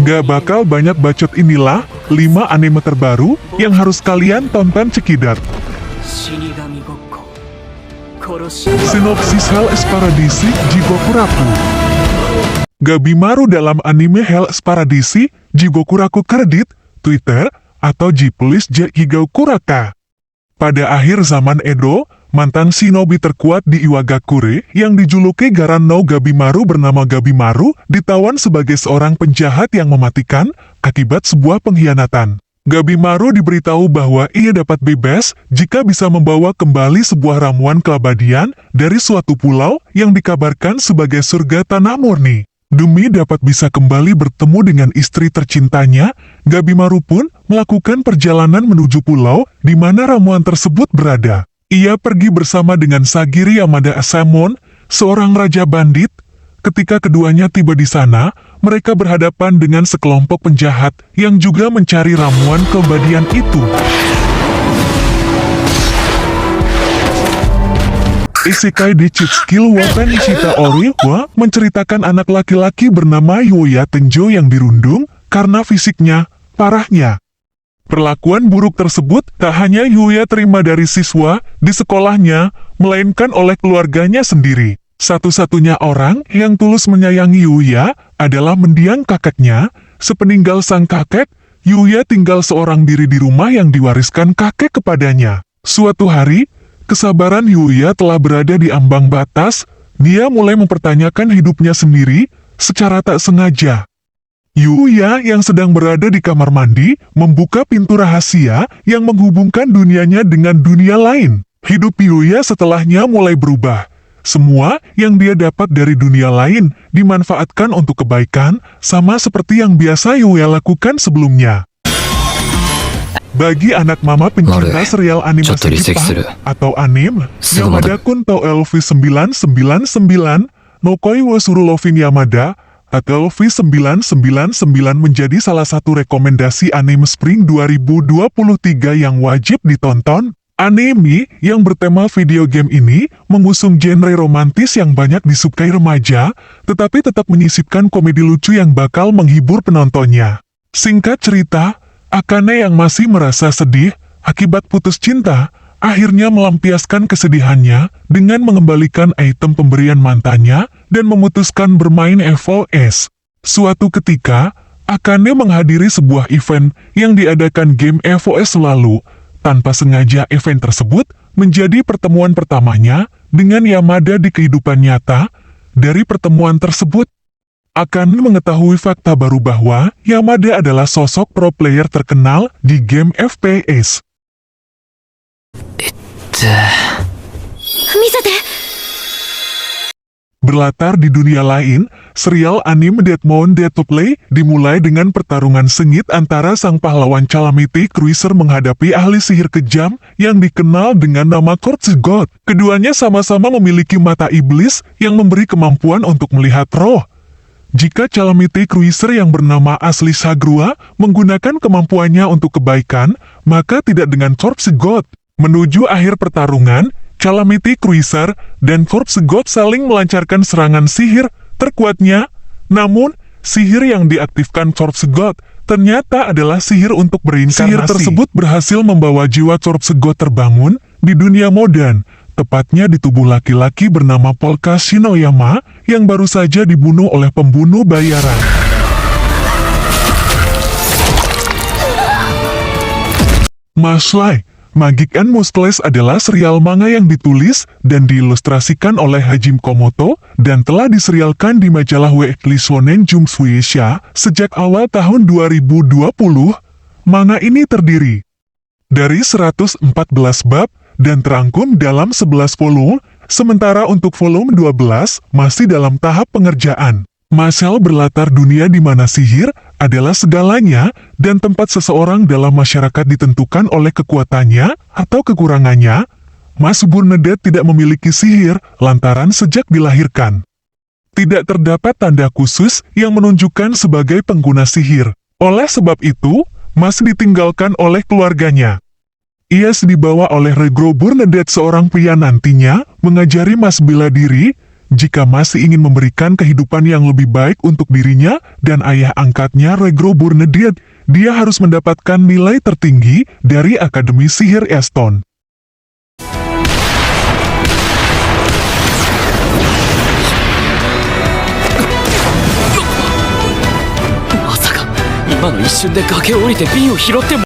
Gak bakal banyak bacot, inilah 5 anime terbaru yang harus kalian tonton cekidat. Sinopsis Hell Paradise Jigokuraku. Gabimaru dalam anime Hell Paradise Jigokuraku kredit Twitter atau J-Police J Higakuraka. Pada akhir zaman Edo, mantan shinobi terkuat di Iwagakure yang dijuluki Garan no Gabimaru bernama Gabimaru ditawan sebagai seorang penjahat yang mematikan akibat sebuah pengkhianatan. Gabimaru diberitahu bahwa ia dapat bebas jika bisa membawa kembali sebuah ramuan keabadian dari suatu pulau yang dikabarkan sebagai surga tanah murni. Demi dapat bisa kembali bertemu dengan istri tercintanya, Gabimaru pun melakukan perjalanan menuju pulau di mana ramuan tersebut berada. Ia pergi bersama dengan Sagiri Yamada Asamon, seorang raja bandit. Ketika keduanya tiba di sana, mereka berhadapan dengan sekelompok penjahat yang juga mencari ramuan keabadian itu. Isekai di Cheat Skill Wapen Nishita Oriwa menceritakan anak laki-laki bernama Yuya Tenjo yang dirundung karena fisiknya parahnya. Perlakuan buruk tersebut tak hanya Yuya terima dari siswa di sekolahnya, melainkan oleh keluarganya sendiri. Satu-satunya orang yang tulus menyayangi Yuya adalah mendiang kakeknya. Sepeninggal sang kakek, Yuya tinggal seorang diri di rumah yang diwariskan kakek kepadanya. Suatu hari, kesabaran Yuya telah berada di ambang batas. Dia mulai mempertanyakan hidupnya sendiri secara tak sengaja. Yuya yang sedang berada di kamar mandi membuka pintu rahasia yang menghubungkan dunianya dengan dunia lain. Hidup Yuya setelahnya mulai berubah. Semua yang dia dapat dari dunia lain dimanfaatkan untuk kebaikan, sama seperti yang biasa Yuya lakukan sebelumnya. Bagi anak mama pencinta serial animasi Jepang atau anime, Yamada-kun to LV999 Nokoi wo Suru Lovin Yamada atau LV999 menjadi salah satu rekomendasi anime Spring 2023 yang wajib ditonton. Anime yang bertema video game ini mengusung genre romantis yang banyak disukai remaja, tetapi tetap menyisipkan komedi lucu yang bakal menghibur penontonnya. Singkat cerita, Akane yang masih merasa sedih akibat putus cinta, akhirnya melampiaskan kesedihannya dengan mengembalikan item pemberian mantannya dan memutuskan bermain FOS. Suatu ketika, Akane menghadiri sebuah event yang diadakan game FOS lalu. Tanpa sengaja event tersebut menjadi pertemuan pertamanya dengan Yamada di kehidupan nyata. Dari pertemuan tersebut, Akane mengetahui fakta baru bahwa Yamada adalah sosok pro player terkenal di game FPS. Berlatar di dunia lain, serial anime Deadmon Dead to Play dimulai dengan pertarungan sengit antara sang pahlawan Calamity Cruiser menghadapi ahli sihir kejam yang dikenal dengan nama Corpse God. Keduanya sama-sama memiliki mata iblis yang memberi kemampuan untuk melihat roh. Jika Calamity Cruiser yang bernama asli Sagrua menggunakan kemampuannya untuk kebaikan, maka tidak dengan Corpse God. Menuju akhir pertarungan, Calamity Cruiser dan Corpse God saling melancarkan serangan sihir terkuatnya. Namun, sihir yang diaktifkan Corpse God ternyata adalah sihir untuk berinkarnasi. Sihir tersebut berhasil membawa jiwa Corpse God terbangun di dunia modern, tepatnya di tubuh laki-laki bernama Polka Shinoyama yang baru saja dibunuh oleh pembunuh bayaran. Mashlai Magic and Muscles adalah serial manga yang ditulis dan diilustrasikan oleh Hajime Komoto dan telah diserialkan di majalah Weekly Shonen Jump Shueisha sejak awal tahun 2020. Manga ini terdiri dari 114 bab dan terangkum dalam 11 volume, sementara untuk volume 12 masih dalam tahap pengerjaan. Masal berlatar dunia di mana sihir adalah segalanya dan tempat seseorang dalam masyarakat ditentukan oleh kekuatannya atau kekurangannya. Mas Bernadette tidak memiliki sihir lantaran sejak dilahirkan tidak terdapat tanda khusus yang menunjukkan sebagai pengguna sihir. Oleh sebab itu, Mas ditinggalkan oleh keluarganya. Ia dibawa oleh Regro Bernadette, seorang pria nantinya mengajari Mas bela diri. Jika masih ingin memberikan kehidupan yang lebih baik untuk dirinya dan ayah angkatnya Regro Burnediet, dia harus mendapatkan nilai tertinggi dari Akademi Sihir Eston. Masaka, 今の一瞬で崖を降りて瓶を拾って